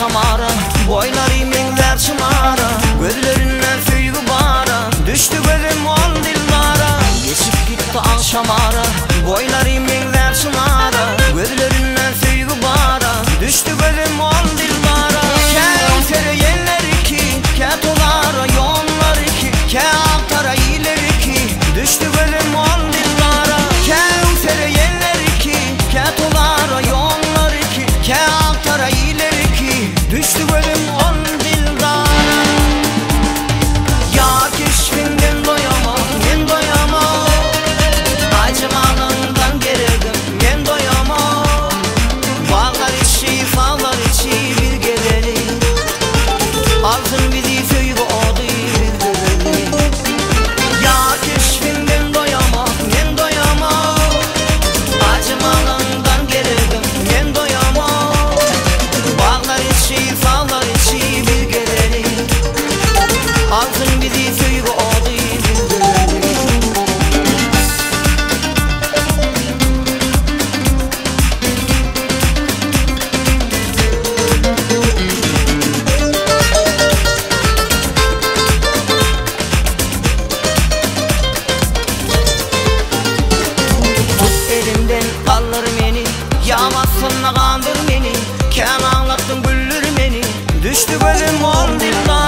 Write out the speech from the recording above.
şamara, boyları mengler çımara, gözlerinden süygü bara, düştü gözüm ol dillara. Geçip gitti akşamara, boyları mengler çımara, gözlerinden süygü bara, düştü gözüm ol dillara. Kevsere yeller iki, ketolara yollar iki, ke altara ileri iki, düştü gözüm ol dillara. Kevsere yeller iki, ketolara yollar iki, ke altara ileri iki, düştü gözüm ol dillara. Ya keşfinden doyamam, men doyamam, acımalından gerildim, men doyamam. Bağlar içi, fağlar içi bir geleli, altın bizi söygü odu bir geleli. Ya keşfinden doyamam, men doyamam, acımalından gerildim, men doyamam. Bağlar içi, fağlar içi bir geleli, altın bizi söygü odu bir geleli. Tut elimden kaldır beni, yağmazsın kandır beni, ken anlattın güldür beni, düştü gözüm ol dillar.